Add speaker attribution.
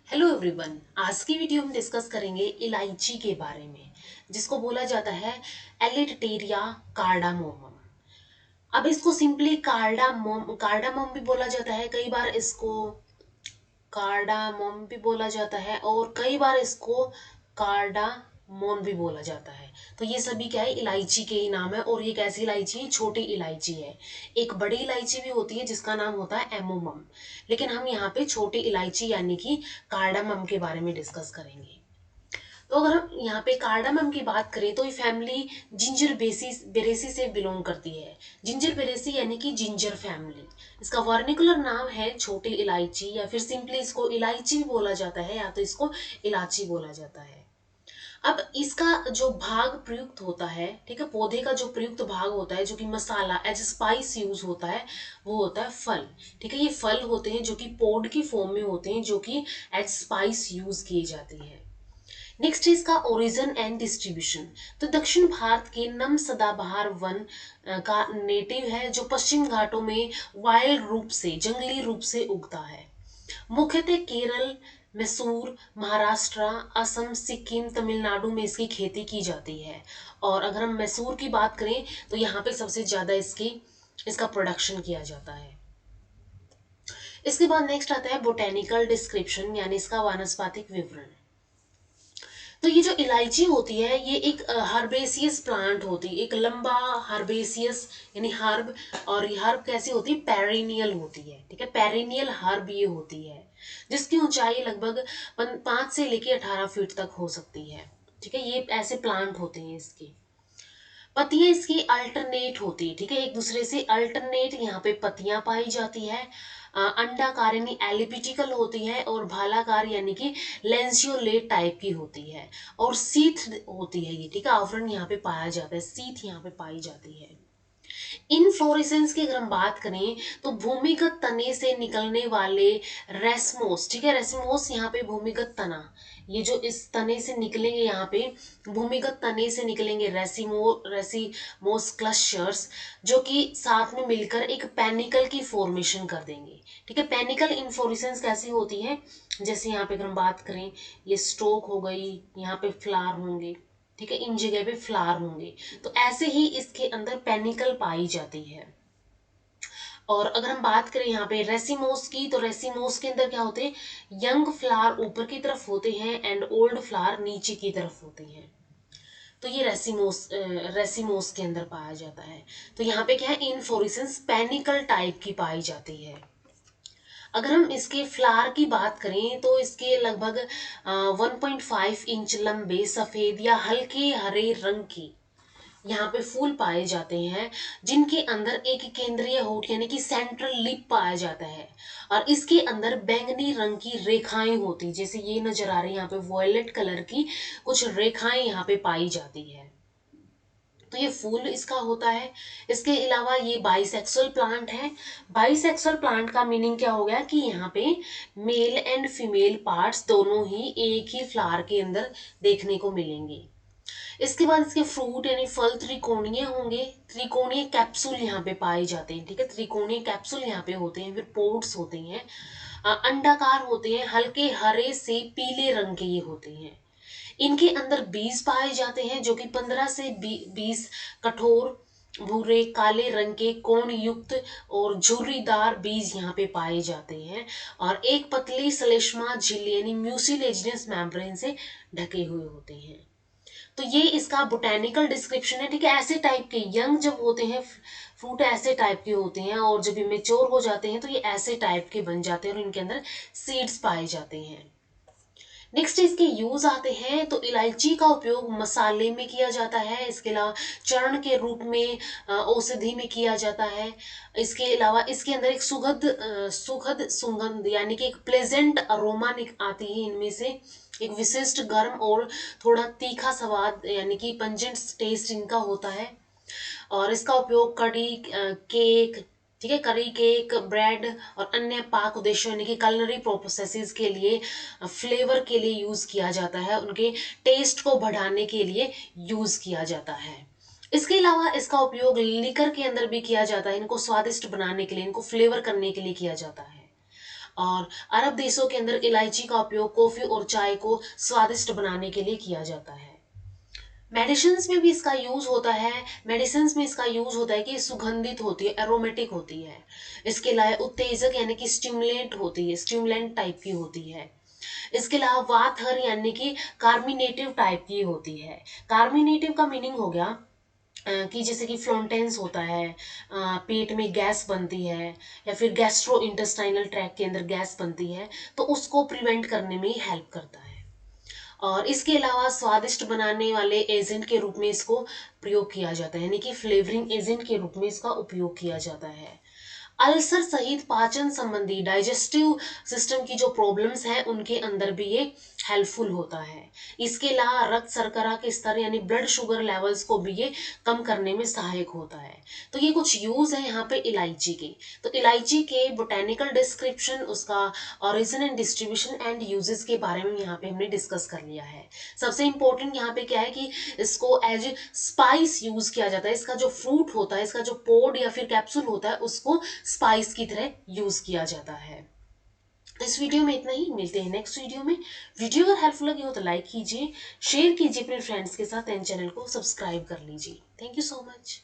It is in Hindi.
Speaker 1: Hello everyone. आज की वीडियो में डिस्कस करेंगे इलायची के बारे में, जिसको बोला जाता है एलिटटेरिया कार्डामोमम। अब इसको सिंपली कार्डामोम भी बोला जाता है, कई बार इसको कार्डामोम भी बोला जाता है और कई बार इसको कार्डामोन भी बोला जाता है। तो ये सभी क्या है, इलायची के ही नाम है। और ये कैसी इलायची है? छोटी इलायची है। एक बड़ी इलायची भी होती है जिसका नाम होता है एमोमम, लेकिन हम यहाँ पे छोटी इलायची यानी कि कार्डामम के बारे में डिस्कस करेंगे। तो अगर हम यहाँ पे कार्डामम की बात करें तो ये फैमिली जिंजर बेरेसी से बिलोंग करती है। जिंजर बेरेसी यानी कि जिंजर फैमिली। इसका वर्निकुलर नाम है छोटी इलायची, या फिर सिंपली इसको इलायची भी बोला जाता है, या तो इसको इलायची बोला जाता है। अब इसका जो भाग प्रयुक्त होता है, ठीक है, पौधे का जो प्रयुक्त भाग होता है जो कि मसाला एज स्पाइस यूज होता है, वो होता है फल। ठीक है, ये फल होते हैं जो कि पोड की फॉर्म में होते हैं, जो कि एज स्पाइस यूज किए जाते हैं। नेक्स्ट है इसका ओरिजिन एंड डिस्ट्रीब्यूशन। तो दक्षिण भारत के नम सदाबहार वन का नेटिव है, जो पश्चिम घाटों में वाइल्ड रूप से, जंगली रूप से उगता है। मुख्यतः केरल, मैसूर, महाराष्ट्र, असम, सिक्किम, तमिलनाडु में इसकी खेती की जाती है। और अगर हम मैसूर की बात करें तो यहाँ पे सबसे ज्यादा इसका प्रोडक्शन किया जाता है। इसके बाद नेक्स्ट आता है बोटेनिकल डिस्क्रिप्शन, यानी इसका वानस्पतिक विवरण। तो ये जो इलायची होती है ये एक हर्बेसियस प्लांट होती है, एक लंबा हर्बेसियस यानी हर्ब। और ये हर्ब कैसी होती है? पेरिनियल होती है। ठीक है, पेरिनियल हर्ब ये होती है, जिसकी ऊंचाई लगभग 5 से लेके 18 फीट तक हो सकती है। ठीक है, ये ऐसे प्लांट होते हैं इसके। पत्तियां इसकी अल्टरनेट होती है। ठीक है, एक दूसरे से अल्टरनेट यहाँ पे पत्तियां पाई जाती है। अंडाकार यानी एलिपिटिकल होती है, और भालाकार यानी कि लेंसियोलेट टाइप की होती है, और सीथ होती है ये। ठीक है, आवरण यहाँ पे पाया जाता है, सीथ यहाँ पे पाई जाती है। इनफ्लोरेसेंस की अगर हम बात करें तो भूमिगत तने से निकलने वाले रेसमोस, ठीक है, रेसमोस यहाँ पे भूमिगत तना, ये जो इस तने से निकलेंगे, यहाँ पे भूमिगत तने से निकलेंगे रेसीमोस क्लस्टर्स, जो कि साथ में मिलकर एक पेनिकल की फॉर्मेशन कर देंगे। ठीक है, पेनिकल इन्फ्लोरेसेंस कैसी होती है? जैसे यहाँ पे अगर हम बात करें, ये स्टोक हो गई, यहाँ पे फ्लावर होंगे। ठीक है, इन जगह पे फ्लावर होंगे। तो ऐसे ही इसके अंदर पेनिकल पाई जाती है। और अगर हम बात करें यहाँ पे रेसिमोस की, तो रेसिमोस के अंदर क्या होते हैं? यंग फ्लावर ऊपर की तरफ होते हैं एंड ओल्ड फ्लावर नीचे की तरफ होते हैं। तो ये रेसिमोस के अंदर पाया जाता है। तो यहाँ पे क्या है? इनफ्लोरेसेंस पेनिकल टाइप की पाई जाती है। अगर हम इसके फ्लावर की बात करें तो इसके लगभग 1.5 इंच लंबे सफेद या हल्के हरे रंग की यहाँ पे फूल पाए जाते हैं, जिनके अंदर एक केंद्रीय होठ यानी कि सेंट्रल लिप पाया जाता है। और इसके अंदर बैंगनी रंग की रेखाएं होती, जैसे ये नजर आ रही है यहाँ पे वॉयलेट कलर की कुछ रेखाएं यहाँ पे पाई जाती है। तो ये फूल इसका होता है। इसके अलावा ये बाइसेक्सुअल प्लांट है। बाइसेक्सुअल प्लांट का मीनिंग क्या हो गया कि यहाँ पे मेल एंड फीमेल पार्ट्स दोनों ही एक ही फ्लावर के अंदर देखने को मिलेंगे। इसके बाद इसके फ्रूट यानी फल त्रिकोणीय होंगे। त्रिकोणीय कैप्सूल यहाँ पे पाए जाते हैं। ठीक है, त्रिकोणीय कैप्सूल यहाँ पे होते हैं, फिर पोड्स होते हैं, अंडाकार होते हैं, हल्के हरे से पीले रंग के ये होते हैं। इनके अंदर बीज पाए जाते हैं, जो कि 15 से 20 कठोर भूरे काले रंग के कोण युक्त और झुर्रीदार बीज यहाँ पे पाए जाते हैं, और एक पतली श्लेष्मा झिल्ली यानी म्यूसिलेजिनस मेम्ब्रेन से ढके हुए होते हैं। तो ये इसका बोटेनिकल डिस्क्रिप्शन है। ठीक है, ऐसे टाइप के यंग जब होते हैं फ्रूट ऐसे टाइप के होते हैं, और जब ये मेच्योर हो जाते हैं तो ये ऐसे टाइप के बन जाते हैं, और इनके अंदर सीड्स पाए जाते हैं। नेक्स्ट इसके यूज आते हैं, तो इलायची का उपयोग मसाले में किया जाता है। इसके अलावा चर्ण के रूप में औषधि में किया जाता है। इसके अलावा इसके अंदर एक सुखद सुगंध यानी कि एक प्लेजेंट अरोमा आती है इनमें से। एक विशिष्ट गर्म और थोड़ा तीखा स्वाद यानी कि पंजेंट टेस्ट इनका होता है। और इसका उपयोग कड़ी, केक, ठीक है, करी केक, ब्रेड और अन्य पाक उद्देश्यों यानी कि कलनरी प्रोसेसेस के लिए, फ्लेवर के लिए यूज किया जाता है, उनके टेस्ट को बढ़ाने के लिए यूज किया जाता है। इसके अलावा इसका उपयोग लिकर के अंदर भी किया जाता है, इनको स्वादिष्ट बनाने के लिए, इनको फ्लेवर करने के लिए किया जाता है। और अरब देशों के अंदर इलायची का उपयोग कॉफी और चाय को स्वादिष्ट बनाने के लिए किया जाता है। मेडिसिन्स में भी इसका यूज होता है। मेडिसिन्स में इसका यूज होता है कि सुगंधित होती है, एरोमेटिक होती है। इसके अलावा उत्तेजक यानी कि स्टिमुलेंट होती है, स्टिमुलेंट टाइप की होती है। इसके अलावा वाथर यानी कि कार्मिनेटिव टाइप की होती है। कार्मिनेटिव का मीनिंग हो गया कि जैसे कि फ्लोंटेंस होता है, पेट में गैस बनती है या फिर गैस्ट्रो इंटेस्टाइनल ट्रैक के अंदर गैस बनती है, तो उसको प्रिवेंट करने में हेल्प करता है। और इसके अलावा स्वादिष्ट बनाने वाले एजेंट के रूप में इसको प्रयोग किया जाता है, यानी कि फ्लेवरिंग एजेंट के रूप में इसका उपयोग किया जाता है। अल्सर सहित पाचन संबंधी डाइजेस्टिव सिस्टम की जो प्रॉब्लम्स हैं उनके अंदर भी ये हेल्पफुल होता है। इसके अलावा रक्त शर्करा के स्तर यानी ब्लड शुगर लेवल्स को भी ये कम करने में सहायक होता है। तो ये कुछ यूज है यहाँ पे इलायची के। तो इलायची के बोटेनिकल डिस्क्रिप्शन, उसका origin and distribution and uses के बारे में यहाँ पे हमने डिस्कस कर लिया है। सबसे इंपॉर्टेंट यहाँ पे क्या है कि इसको एज स्पाइस यूज किया जाता है। इसका जो फ्रूट होता है, इसका जो पोड या फिर कैप्सूल होता है, उसको स्पाइस की तरह यूज किया जाता है। तो इस वीडियो में इतना ही, मिलते हैं नेक्स्ट वीडियो में। वीडियो अगर हेल्पफुल लगी हो तो लाइक कीजिए, शेयर कीजिए अपने फ्रेंड्स के साथ एंड चैनल को सब्सक्राइब कर लीजिए। Thank you so much.